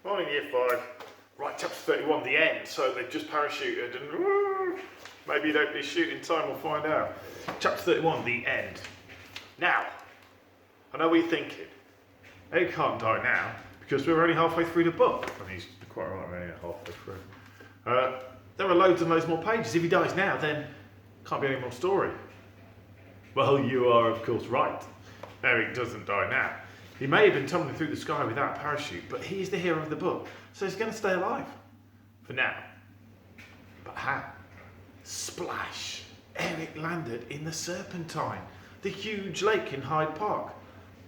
Morning, Year 5. Right, chapter 31, the end. So they've just parachuted and maybe you don't be shooting time, we'll find out. Chapter 31, the end. Now, I know what you're thinking. He can't die now because we're only halfway through the book. And he's quite right, we're only halfway through. There are loads and loads more pages. If he dies now, then can't be any more story. Well, you are, of course, right. Eric doesn't die now. He may have been tumbling through the sky without a parachute, but he is the hero of the book, so he's going to stay alive. For now. But how? Splash! Eric landed in the Serpentine, the huge lake in Hyde Park.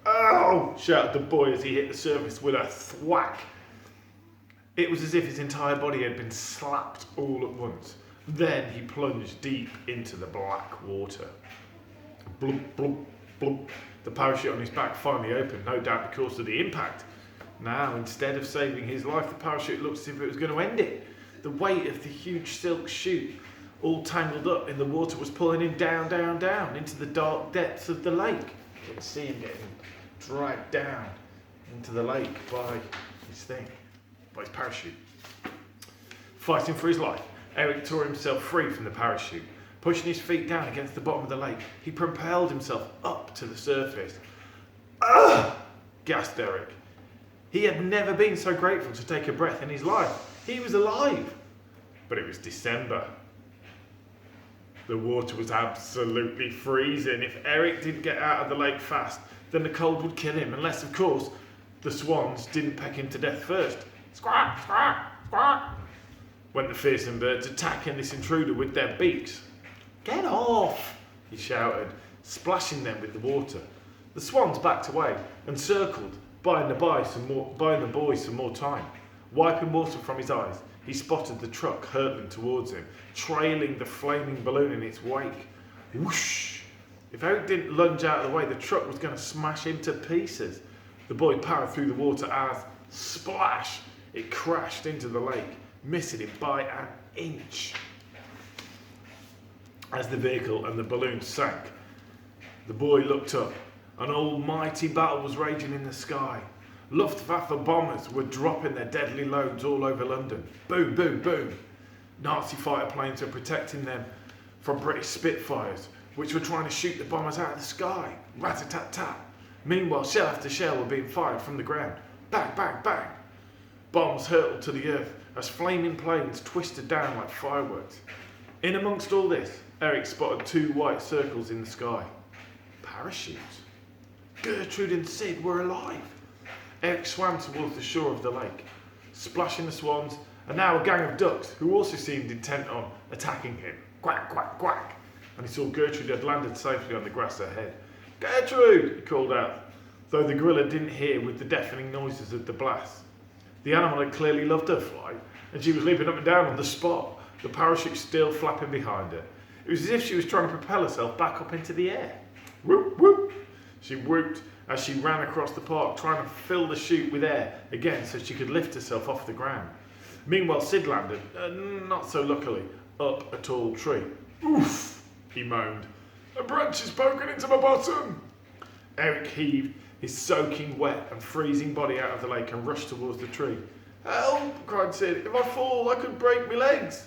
Oh! Shouted the boy as he hit the surface with a thwack. It was as if his entire body had been slapped all at once. Then he plunged deep into the black water. Blump, blump, blump. The parachute on his back finally opened, no doubt because of the impact. Now, instead of saving his life, the parachute looked as if it was going to end it. The weight of the huge silk chute, all tangled up in the water, was pulling him down, down, down into the dark depths of the lake. You can see him getting dragged down into the lake by his parachute. Fighting for his life, Eric tore himself free from the parachute. Pushing his feet down against the bottom of the lake, he propelled himself up to the surface. Ugh! Gasped Eric. He had never been so grateful to take a breath in his life. He was alive. But it was December. The water was absolutely freezing. If Eric didn't get out of the lake fast, then the cold would kill him, unless, of course, the swans didn't peck him to death first. Squawk, squawk, squawk! Went the fearsome birds, attacking this intruder with their beaks. Get off, he shouted, splashing them with the water. The swans backed away and circled, buying the boy some more time. Wiping water from his eyes, he spotted the truck hurtling towards him, trailing the flaming balloon in its wake. Whoosh! If Eric didn't lunge out of the way, the truck was going to smash him to pieces. The boy powered through the water as, splash, it crashed into the lake, missing him by an inch. As the vehicle and the balloon sank, the boy looked up. An almighty battle was raging in the sky. Luftwaffe bombers were dropping their deadly loads all over London. Boom, boom, boom. Nazi fighter planes were protecting them from British Spitfires, which were trying to shoot the bombers out of the sky. Rat-a-tat-tat. Meanwhile, shell after shell were being fired from the ground. Bang, bang, bang. Bombs hurtled to the earth as flaming planes twisted down like fireworks. In amongst all this, Eric spotted two white circles in the sky. Parachutes. Gertrude and Sid were alive. Eric swam towards the shore of the lake, splashing the swans, and now a gang of ducks who also seemed intent on attacking him. Quack, quack, quack. And he saw Gertrude had landed safely on the grass ahead. Gertrude, he called out, though the gorilla didn't hear with the deafening noises of the blast. The animal had clearly loved her flight, and she was leaping up and down on the spot, the parachute still flapping behind her. It was as if she was trying to propel herself back up into the air. Whoop, whoop. She whooped as she ran across the park, trying to fill the chute with air again so she could lift herself off the ground. Meanwhile, Sid landed, not so luckily, up a tall tree. Oof, he moaned. A branch is poking into my bottom. Eric heaved his soaking wet and freezing body out of the lake and rushed towards the tree. Help, cried Sid. If I fall, I could break my legs.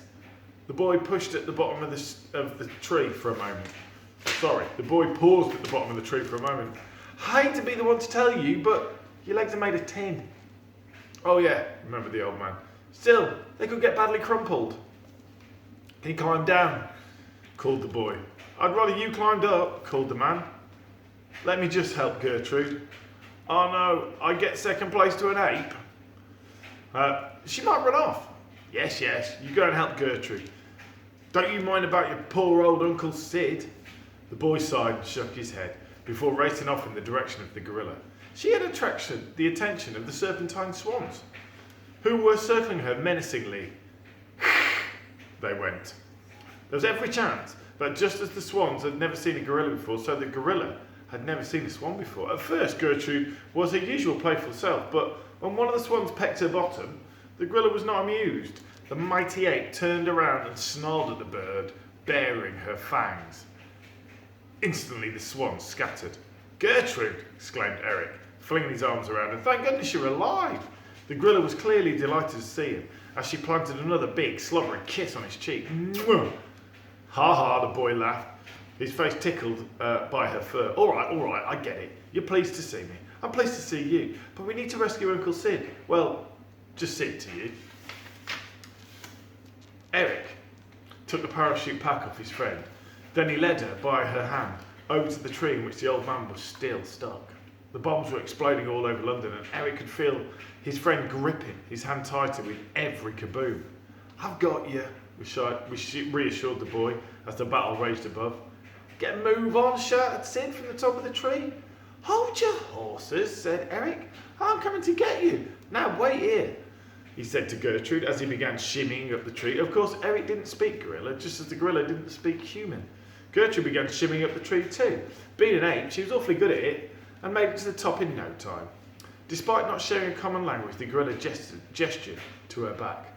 The boy pushed at the bottom of the tree for a moment. The boy paused at the bottom of the tree for a moment. I hate to be the one to tell you, but your legs are made of tin. Oh yeah, remembered the old man. Still, they could get badly crumpled. Can you climb down? Called the boy. I'd rather you climbed up, called the man. Let me just help Gertrude. Oh no, I get second place to an ape. She might run off. Yes, you go and help Gertrude. Don't you mind about your poor old Uncle Sid? The boy sighed and shook his head before racing off in the direction of the gorilla. She had attracted the attention of the Serpentine swans, who were circling her menacingly. They went. There was every chance that just as the swans had never seen a gorilla before, so the gorilla had never seen a swan before. At first, Gertrude was her usual playful self, but when one of the swans pecked her bottom, the gorilla was not amused. The mighty ape turned around and snarled at the bird, baring her fangs. Instantly, the swans scattered. Gertrude, exclaimed Eric, flinging his arms around her. Thank goodness you're alive. The gorilla was clearly delighted to see him as she planted another big, slobbery kiss on his cheek. Mwah! Ha ha, the boy laughed, his face tickled by her fur. All right, I get it. You're pleased to see me. I'm pleased to see you. But we need to rescue Uncle Sid. Well, just Sid to you. Eric took the parachute pack off his friend. Then he led her by her hand over to the tree in which the old man was still stuck. The bombs were exploding all over London, and Eric could feel his friend gripping his hand tighter with every kaboom. I've got you, reassured the boy as the battle raged above. Get a move on, shouted Sid from the top of the tree. Hold your horses, said Eric. I'm coming to get you. Now wait here, he said to Gertrude as he began shimmying up the tree. Of course, Eric didn't speak gorilla, just as the gorilla didn't speak human. Gertrude began shimmying up the tree too. Being an ape, she was awfully good at it and made it to the top in no time. Despite not sharing a common language, the gorilla gestured to her back.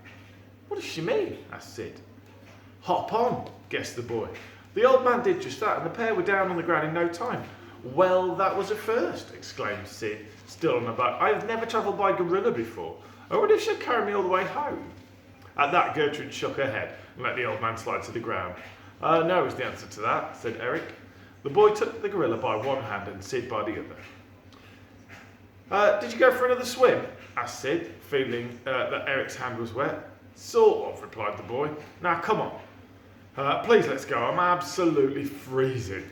What does she mean? Asked Sid. Hop on, guessed the boy. The old man did just that, and the pair were down on the ground in no time. Well, that was a first, exclaimed Sid, still on her back. I have never travelled by gorilla before. I wonder if she'll carry me all the way home. At that, Gertrude shook her head and let the old man slide to the ground. No is the answer to that, said Eric. The boy took the gorilla by one hand and Sid by the other. Did you go for another swim? Asked Sid, feeling that Eric's hand was wet. Sort of, replied the boy. Now, come on. Please, let's go. I'm absolutely freezing.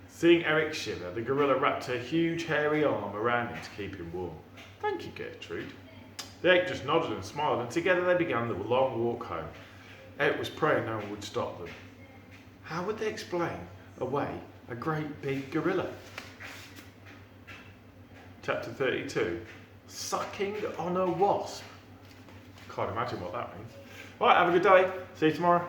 Seeing Eric shiver, the gorilla wrapped her huge, hairy arm around him to keep him warm. Thank you, Gertrude. The ape just nodded and smiled, and together they began the long walk home. Eric was praying no one would stop them. How would they explain away a great big gorilla? Chapter 32. Sucking on a wasp. Can't imagine what that means. Right, have a good day. See you tomorrow.